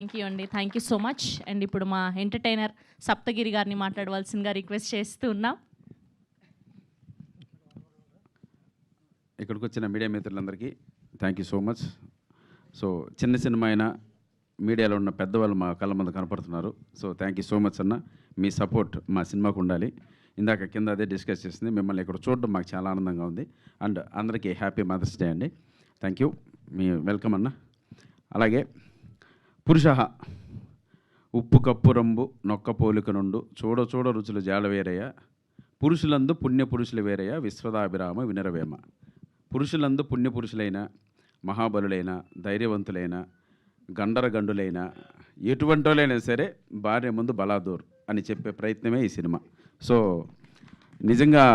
Thank you అండి. Thank you so much. And ఇప్పుడు మా ఎంటర్‌టైనర్ సప్తగిరి గారిని మాట్లాడవలసిందిగా రిక్వెస్ట్ చేస్తూ ఉన్నాం. ఇక్కడికి వచ్చిన మీడియా మిత్రులందరికీ thank you so much. So చిన్న సినిమా అయినా మీడియాలో ఉన్న పెద్దవాళ్ళు మా కళ్ళ ముందు కనపడుతున్నారు. So thank you so much అన్న. మీ సపోర్ట్ మా సినిమాకు ఉండాలి. ఇందాక కింద అదే డిస్కస్ చేసింది. మిమ్మల్ని ఇక్కడ చూడడం మాకు చాలా ఆనందంగా ఉంది. అండ్ అందరికీ హ్యాపీ మదర్స్ డే అండి. Thank you. మీ వెల్కమ్ అన్న. అలాగే పురుషః ఉప్పు కప్పు రంబు నొక్క పోలిక నుండు చూడ చూడ రుచులు జాడవేరయ్య పురుషులందు పుణ్యపురుషులు వేరయ్య విశ్వదాభిరామ వినరవేమ. పురుషులందు పుణ్యపురుషులైన మహాబలులైన ధైర్యవంతులైన గండరగండులైన ఎటువంటి వాళ్ళైనా సరే భార్య ముందు బలాదూర్ అని చెప్పే ప్రయత్నమే ఈ సినిమా. సో నిజంగా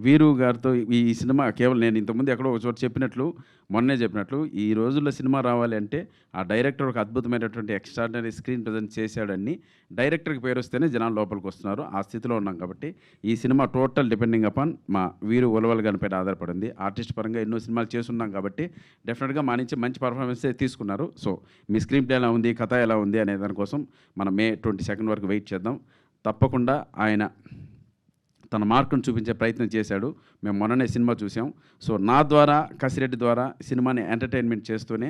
వీరు గారితో ఈ సినిమా కేవలం నేను ఇంతకుముందు ఎక్కడో ఒక చోట చెప్పినట్లు మొన్నే చెప్పినట్లు ఈ రోజుల్లో సినిమా రావాలి అంటే ఆ డైరెక్టర్ ఒక అద్భుతమైనటువంటి ఎక్స్ట్రాడినరీ స్క్రీన్ ప్రజెంట్ చేశాడని డైరెక్టర్కి పేరు వస్తేనే జనాలు లోపలికి వస్తున్నారు. ఆ స్థితిలో ఉన్నాం కాబట్టి ఈ సినిమా టోటల్ డిపెండింగ్ అపాన్ మా వీరు ఉలవల్ గారి పైన ఆధారపడింది. ఆర్టిస్ట్ పరంగా ఎన్నో సినిమాలు చేస్తున్నాం కాబట్టి డెఫినెట్గా మా నుంచి మంచి పర్ఫార్మెన్సే తీసుకున్నారు. సో మీ స్క్రీన్ ప్లే ఎలా ఉంది, కథ ఎలా ఉంది అనే దానికోసం మనం May 22 వరకు వెయిట్ చేద్దాం. తప్పకుండా ఆయన తన మార్కును చూపించే ప్రయత్నం చేశాడు. మేము మొన్ననే సినిమా చూసాం. సో నా ద్వారా కసిరెడ్డి ద్వారా సినిమాని ఎంటర్టైన్మెంట్ చేస్తూనే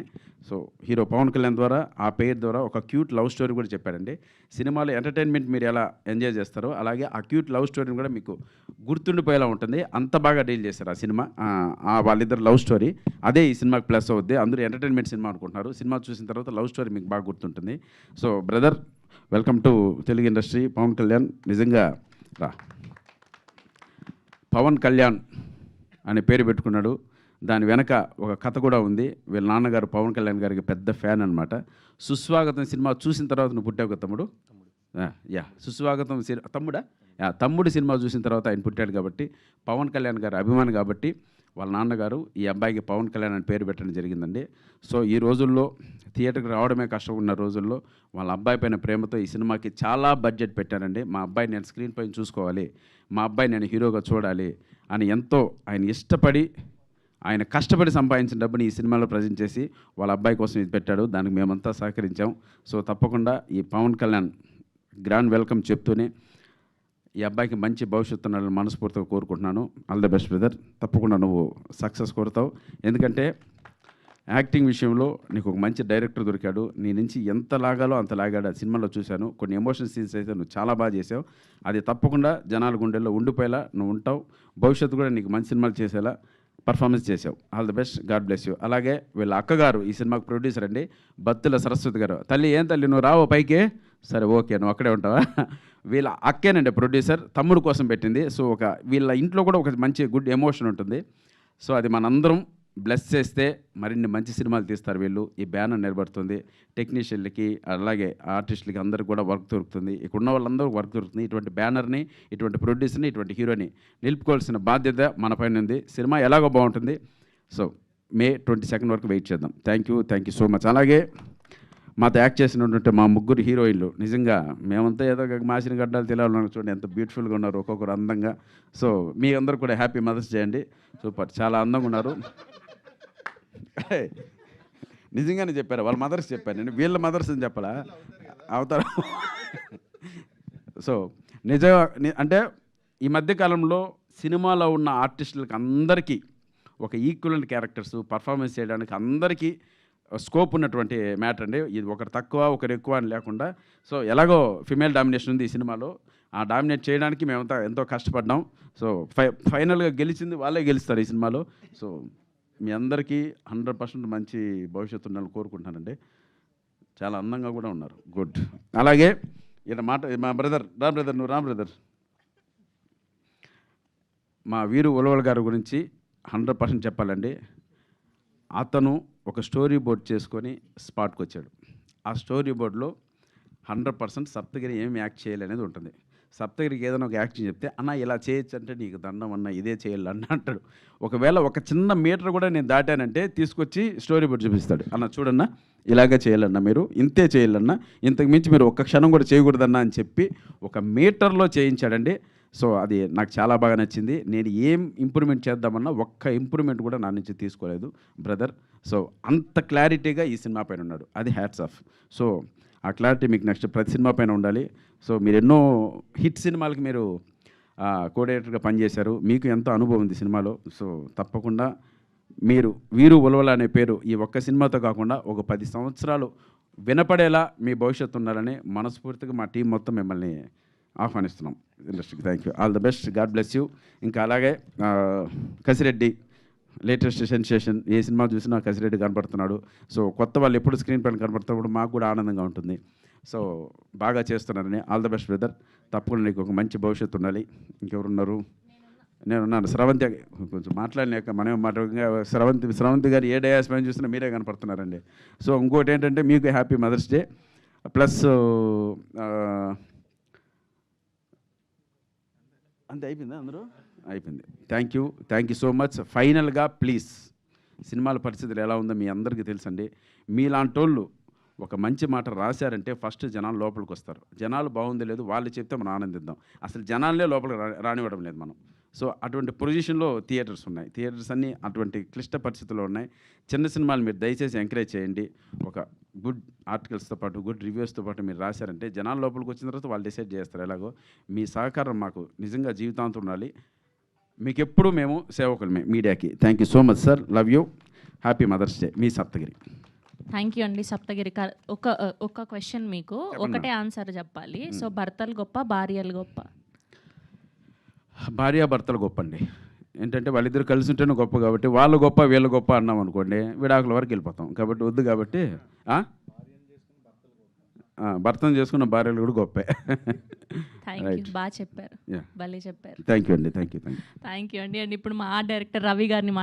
సో హీరో పవన్ కళ్యాణ్ ద్వారా ఆ పేరు ద్వారా ఒక క్యూట్ లవ్ స్టోరీ కూడా చెప్పాడండి. సినిమాలో ఎంటర్టైన్మెంట్ మీరు ఎలా ఎంజాయ్ చేస్తారో అలాగే ఆ క్యూట్ లవ్ స్టోరీని కూడా మీకు గుర్తుండిపోయేలా ఉంటుంది. అంత బాగా డీల్ చేశారు ఆ సినిమా. వాళ్ళిద్దరు లవ్ స్టోరీ అదే ఈ సినిమాకి ప్లస్ అవుద్ది. అందరూ ఎంటర్టైన్మెంట్ సినిమా అనుకుంటున్నారు. సినిమా చూసిన తర్వాత లవ్ స్టోరీ మీకు బాగా గుర్తుంటుంది. So brother welcome to Telugu industry. Pawan Kalyan నిజంగా రా పవన్ కళ్యాణ్ అనే పేరు పెట్టుకున్నాడు. దాని వెనక ఒక కథ కూడా ఉంది. వీళ్ళ నాన్నగారు పవన్ కళ్యాణ్ గారికి పెద్ద ఫ్యాన్ అనమాట. సుస్వాగతం సినిమా చూసిన తర్వాత నువ్వు పుట్టావు కదా తమ్ముడు. సుస్వాగతం తమ్ముడా తమ్ముడు సినిమా చూసిన తర్వాత ఆయన పుట్టాడు కాబట్టి పవన్ కళ్యాణ్ గారు అభిమాని కాబట్టి వాళ్ళ నాన్నగారు ఈ అబ్బాయికి పవన్ కళ్యాణ్ అని పేరు పెట్టడం జరిగిందండి. సో ఈ రోజుల్లో థియేటర్కి రావడమే కష్టం ఉన్న రోజుల్లో వాళ్ళ అబ్బాయి పైన ప్రేమతో ఈ సినిమాకి చాలా బడ్జెట్ పెట్టానండి. మా అబ్బాయి నేను స్క్రీన్ పైన చూసుకోవాలి, మా అబ్బాయి నేను హీరోగా చూడాలి అని ఎంతో ఆయన ఇష్టపడి ఆయన కష్టపడి సంపాదించిన డబ్బుని ఈ సినిమాలో ప్రజెంట్ చేసి వాళ్ళ అబ్బాయి కోసం ఇది పెట్టాడు. దానికి మేమంతా సహకరించాం. సో తప్పకుండా ఈ పవన్ కళ్యాణ్ గ్రాండ్ వెల్కమ్ చెప్తూనే ఈ అబ్బాయికి మంచి భవిష్యత్తు ఉండాలని మనస్ఫూర్తిగా కోరుకుంటున్నాను. All the best brother. తప్పకుండా నువ్వు సక్సెస్ కోరుతావు. ఎందుకంటే యాక్టింగ్ విషయంలో నీకు ఒక మంచి డైరెక్టర్ దొరికాడు. నీ నుంచి ఎంత లాగాలో అంత లాగాడు. ఆ సినిమాలో చూశాను. కొన్ని ఎమోషన్ సీన్స్ అయితే నువ్వు చాలా బాగా చేసావు. అది తప్పకుండా జనాల గుండెల్లో ఉండిపోయేలా నువ్వు ఉంటావు. భవిష్యత్తు కూడా నీకు మంచి సినిమాలు చేసేలా పర్ఫార్మెన్స్ చేసావు. All the best. God bless you. అలాగే వీళ్ళ అక్కగారు ఈ సినిమాకు ప్రొడ్యూసర్ అండి, బత్తుల సరస్వతి గారు. తల్లి ఏం తల్లి నువ్వు రావు పైకి? సరే ఓకే నువ్వు అక్కడే ఉంటావా? వీళ్ళ అక్కేనండి ప్రొడ్యూసర్, తమ్ముడు కోసం పెట్టింది. సో వీళ్ళ ఇంట్లో కూడా ఒక మంచి గుడ్ ఎమోషన్ ఉంటుంది. సో అది మనందరం బ్లెస్ చేస్తే మరిన్ని మంచి సినిమాలు తీస్తారు వీళ్ళు. ఈ బ్యానర్ నిలబడుతుంది. టెక్నీషియన్లకి అలాగే ఆర్టిస్టులకి అందరికీ కూడా వర్క్ దొరుకుతుంది. ఇక్కడ ఉన్న వాళ్ళందరూ వర్క్ దొరుకుతుంది. ఇటువంటి బ్యానర్ని, ఇటువంటి ప్రొడ్యూసర్ని, ఇటువంటి హీరోని నిలుపుకోవాల్సిన బాధ్యత మన పైన ఉంది. సినిమా ఎలాగో బాగుంటుంది. సో May 22 వరకు వెయిట్ చేద్దాం. Thank you so much. అలాగే మాతో యాక్ట్ చేసినటువంటి మా ముగ్గురు హీరోయిన్లు నిజంగా మేమంతా ఏదో మాసిన గడ్డాలు తెలియాలన్నా చూడండి ఎంత బ్యూటిఫుల్గా ఉన్నారు, ఒక్కొక్కరు అందంగా. సో మీ అందరూ కూడా హ్యాపీ మదర్స్ డే అండి. సూపర్, చాలా అందంగా ఉన్నారు. నిజంగానే చెప్పారు, వాళ్ళ మదర్స్ చెప్పాను నేను, వీళ్ళ మదర్స్ అని చెప్పాలా అవుతారు. సో నిజంగా అంటే ఈ మధ్యకాలంలో సినిమాలో ఉన్న ఆర్టిస్టులకి అందరికీ ఒక ఈక్వలెంట్ క్యారెక్టర్స్ పర్ఫార్మెన్స్ చేయడానికి అందరికీ స్కోప్ ఉన్నటువంటి మ్యాటర్ అండి. ఇది ఒకరు తక్కువ ఒకరు ఎక్కువ అని లేకుండా సో ఎలాగో ఫిమేల్ డామినేషన్ ఉంది ఈ సినిమాలో. ఆ డామినేట్ చేయడానికి మేమంతా ఎంతో కష్టపడ్డాం. సో ఫైనల్గా గెలిచింది వాళ్ళే గెలుస్తారు ఈ సినిమాలో. సో మీ అందరికీ 100% మంచి భవిష్యత్తు ఉండాలని కోరుకుంటున్నానండి. చాలా అందంగా కూడా ఉన్నారు. గుడ్. అలాగే ఈయన మా బ్రదర్ నువ్వు బ్రదర్ మా వీరు ఉలవల్ గారి గురించి 100% చెప్పాలండి. అతను ఒక స్టోరీ బోర్డ్ చేసుకొని స్పాట్కి వచ్చాడు. ఆ స్టోరీ బోర్డులో 100% సప్తగిరి ఏమి యాక్ట్ చేయాలనేది ఉంటుంది. సప్తగిరికి ఏదైనా ఒక యాక్షన్ చెప్తే అన్న ఇలా చేయొచ్చు అంటే నీకు దండం అన్న ఇదే చేయాలి అన్న అంటాడు. ఒకవేళ ఒక చిన్న మీటర్ కూడా నేను దాటానంటే తీసుకొచ్చి స్టోరీ బోర్డ్ చూపిస్తాడు. అన్న చూడన్నా ఇలాగే చేయాలన్నా, మీరు ఇంతే చేయాలన్నా, ఇంతకు మించి మీరు ఒక్క క్షణం కూడా చేయకూడదన్నా అని చెప్పి ఒక మీటర్లో చేయించాడండి. సో అది నాకు చాలా బాగా నచ్చింది. నేను ఏం ఇంప్రూవ్మెంట్ చేద్దామన్నా ఒక్క ఇంప్రూవ్మెంట్ కూడా నా నుంచి తీసుకోలేదు బ్రదర్. సో అంత క్లారిటీగా ఈ సినిమా పైన ఉన్నాడు, అది హ్యాట్స్ ఆఫ్. సో ఆ క్లారిటీ మీకు నెక్స్ట్ ప్రతి సినిమా పైన ఉండాలి. సో మీరు ఎన్నో హిట్ సినిమాలకి మీరు కోఆర్డినేటర్గా పనిచేశారు, మీకు ఎంతో అనుభవం ఉంది సినిమాలో. సో తప్పకుండా మీరు వీరు ఉలవల అనే పేరు ఈ ఒక్క సినిమాతో కాకుండా ఒక 10 సంవత్సరాలు వినపడేలా మీ భవిష్యత్తు ఉండాలని మనస్ఫూర్తిగా మా టీం మొత్తం మిమ్మల్ని ఆహ్వానిస్తున్నాం ఇండస్ట్రీకి. Thank you, all the best, God bless you. ఇంకా అలాగే కసిరెడ్డి లేటెస్ట్ సెన్సేషన్, ఏ సినిమా చూసినా కసిరెడ్డి కనపడుతున్నాడు. సో కొత్త వాళ్ళు ఎప్పుడు స్క్రీన్ పైన కనపడుతున్నప్పుడు మాకు కూడా ఆనందంగా ఉంటుంది. సో బాగా చేస్తున్నారని, ఆల్ ద బెస్ట్ బ్రదర్, తప్పకుండా నీకు ఒక మంచి భవిష్యత్తు ఉండాలి. ఇంకెవరున్నారు? నేనున్నాను. స్రవంతి కొంచెం మాట్లాడలేక మనమే మాట్లాడగా స్రవంతి గారు ఏ డయాస్ పైన చూసినా మీరే కనపడుతున్నారండి. సో ఇంకోటి ఏంటంటే మీకు హ్యాపీ మదర్స్ డే ప్లస్ అంతే అయిపోయిందా అందరూ? అయిపోయింది. Thank you so much. ఫైనల్గా ప్లీజ్, సినిమాల పరిస్థితులు ఎలా ఉందో మీ అందరికీ తెలుసండి. మీలాంటి వాళ్ళు ఒక మంచి మాట రాశారంటే ఫస్ట్ జనాలు లోపలికి వస్తారు. జనాలు బాగుంది లేదు వాళ్ళు చెప్తే మనం ఆనందిద్దాం. అసలు జనాలే లోపలికి రానివ్వడం లేదు మనం. సో అటువంటి పొజిషన్లో థియేటర్స్ ఉన్నాయి. థియేటర్స్ అన్నీ అటువంటి క్లిష్ట పరిస్థితుల్లో ఉన్నాయి. చిన్న సినిమాలు మీరు దయచేసి ఎంకరేజ్ చేయండి. ఒక గుడ్ ఆర్టికల్స్తో పాటు గుడ్ రివ్యూస్తో పాటు మీరు రాశారంటే జనాల లోపలికి వచ్చిన తర్వాత వాళ్ళు డిసైడ్ చేస్తారు. ఎలాగో మీ సహకారం మాకు నిజంగా జీవితాంతం ఉండాలి. మీకు ఎప్పుడు మేము సేవకులమే మీడియాకి. Thank you so much sir, love you, happy mother's day. మీ సప్తగిరి. థ్యాంక్ యూ అండి సప్తగిరి. ఒక క్వశ్చన్ మీకు ఒకటే ఆన్సర్ చెప్పాలి. సో భర్తలు గొప్ప, భార్యలు గొప్ప? భార్యాభర్తలు గొప్ప అండి. ఏంటంటే వాళ్ళిద్దరు కలిసి ఉంటేనే గొప్ప. కాబట్టి వాళ్ళు గొప్ప వీళ్ళు గొప్ప అన్నాం అనుకోండి విడాకుల వరకు వెళ్ళిపోతాం. కాబట్టి వద్దు. కాబట్టి భర్తను చేసుకున్న భార్యలు కూడా గొప్పే. థ్యాంక్ యూ, బాగా చెప్పారు, భలే చెప్పారు. థ్యాంక్ యూ అండి. థ్యాంక్ యూ అండి. అండ్ ఇప్పుడు మా ఆర్ట్ డైరెక్టర్ రవి గారిని